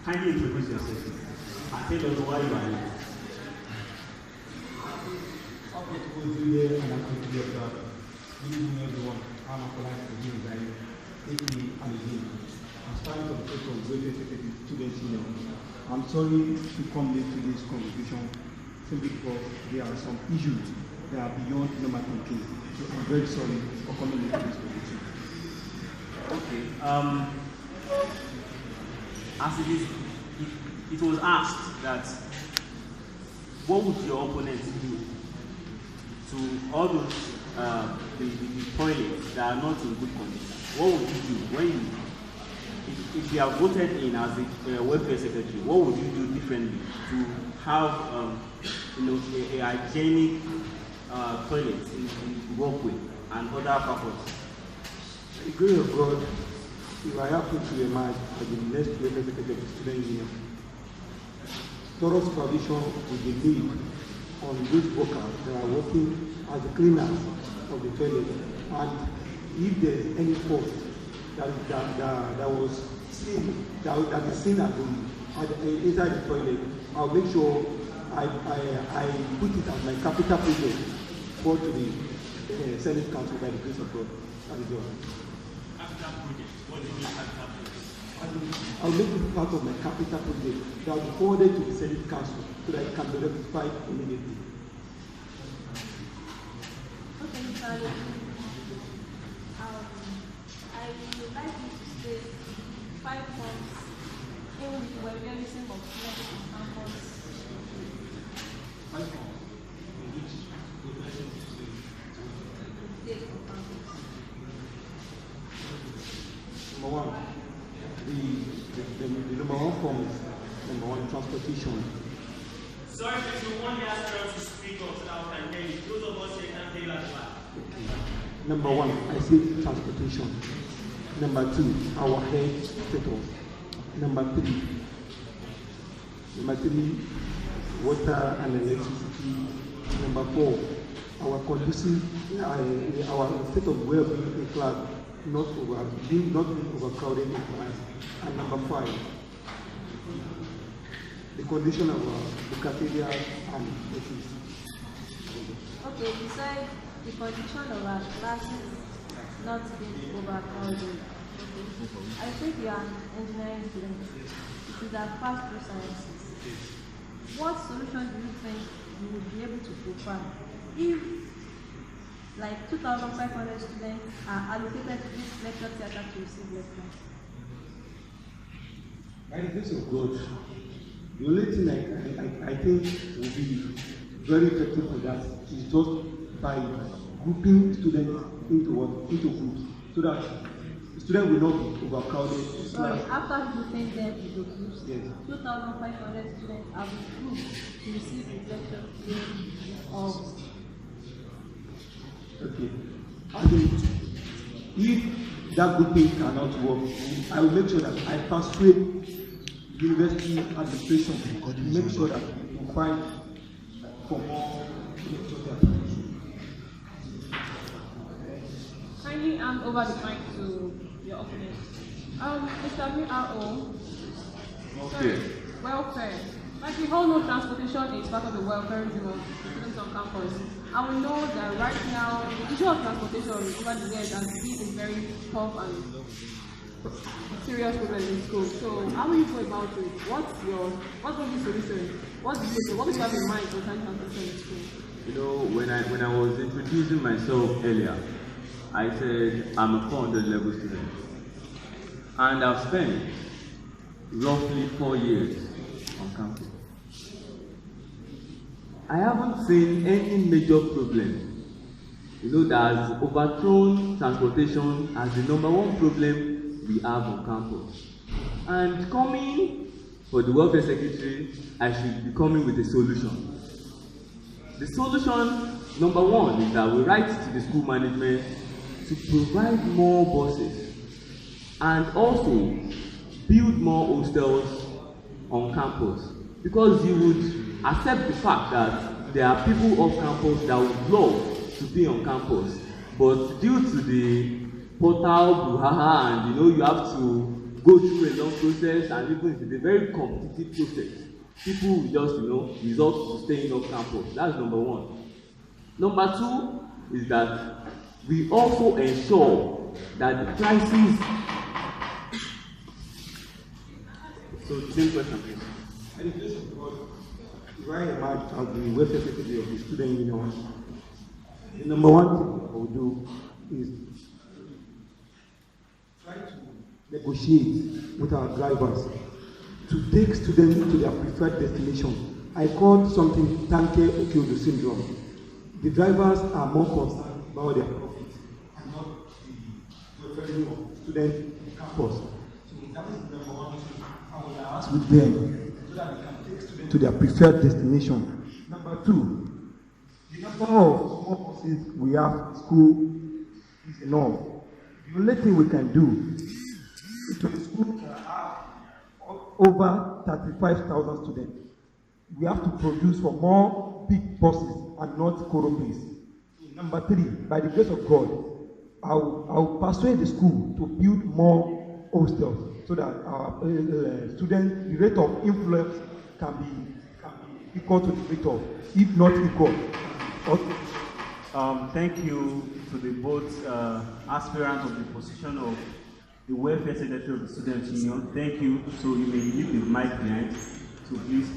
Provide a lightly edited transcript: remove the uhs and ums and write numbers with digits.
Kindly introduce yourself and tell us why you are here. Okay, to go through there and I'm going to be about giving everyone how I'm applying for you guys. Take me and again. I'm starting to take on great students here. I'm sorry to come late to this conversation simply because there are some issues that are beyond normal control. So I'm very sorry for coming late to this conversation. Okay. As it was asked that what would your opponents do to all those the toilets that are not in good condition? What would you do when you, if you are voted in as a welfare secretary? What would you do differently to have a hygienic toilet in walkway and other purposes? The grace of God, if I happen to emerge as the next representative of the student union, thorough supervision will be made on those workers that are working as the cleaners of the toilet, and if there is any fault that was seen, that is seen at inside the toilet, I'll make sure I put it as my capital project for to the Senate Council by the grace of God. That is all. Capital project. What do you mean capital project? I'll make it part of my capital project that will be forwarded to the Senate Council so that it can be rectified immediately. Okay, Charlie. I would like you to state 5 points in which we are realizing of students on campus. 5 points in which we are realizing Take on campus. Number 1, the number 1 form is number 1, transportation. Sorry, please, we want the aspirants to speak up so that we can hear you. Those of us here can't hear that well. Number 1, I say transportation. Number 2, our health status. Number 3, water and electricity. Number 4, our conducive, our state of well-being in class, not being overcrowded in class. And number 5, the condition of the cafeteria and electricity. Okay, besides the condition of our classes not being overcrowded, I think you are an engineering student. You should have passed through sciences. What solution do you think you would be able to provide if like 2,500 students are allocated to this lecture theatre to receive lectures? By the grace of God, the only thing I think will be very effective for that is just by grouping students into groups so that students will not be overcrowded. Sorry, after grouping them into groups, yes, 2,500 students have been grouped to receive the lecture of. Okay. I think if that grouping cannot work, I will make sure that I persuade university administration to make sure that we find for more lectures. Kindly hand over the mic to your opponent. Mr. VRO. Okay. Welfare. Like we all know, transportation is part of the welfare of students on campus. And we know that right now, the issue of transportation over the years has been a very tough and serious problem in school. So how will you go about it? What's the solution? What do you have in mind concerning transportation in school? You know, when I was introducing myself earlier, I said I'm a 400 level student. And I've spent roughly 4 years on campus. I haven't seen any major problem, that has overthrown transportation as the #1 problem we have on campus. And coming for the welfare secretary, I should be coming with a solution. The solution #1 is that we write to the school management to provide more buses and also build more hostels on campus, because you would accept the fact that there are people off campus that would love to be on campus, but due to the portal brouhaha and you have to go through a long process, and even if it's a very competitive process, people will just, resort to staying off campus. That's number one. Number two is that we also ensure that the prices. So the same question, please. Education, because if I emerge as the welfare secretary of the student union, the number one thing I will do is try to negotiate with our drivers to take students to their preferred destination. I call something Tanke Okyodo syndrome. The drivers are more concerned about their profit and not the welfare of student campus. So that is the number one thing I will ask with them so that we can take students to their preferred destination. Number two, the number of small buses we have in school is enough. The only thing we can do is to the school can have over 35,000 students. We have to produce for more big buses and not Koropees. Number three, by the grace of God, I will persuade the school to build more hostels so that our students, the rate of influence can be equal to the rate of, if not equal. Okay. Thank you to the both aspirants of the position of the welfare secretary of the student union. Thank you. So you may leave the mic behind. So please.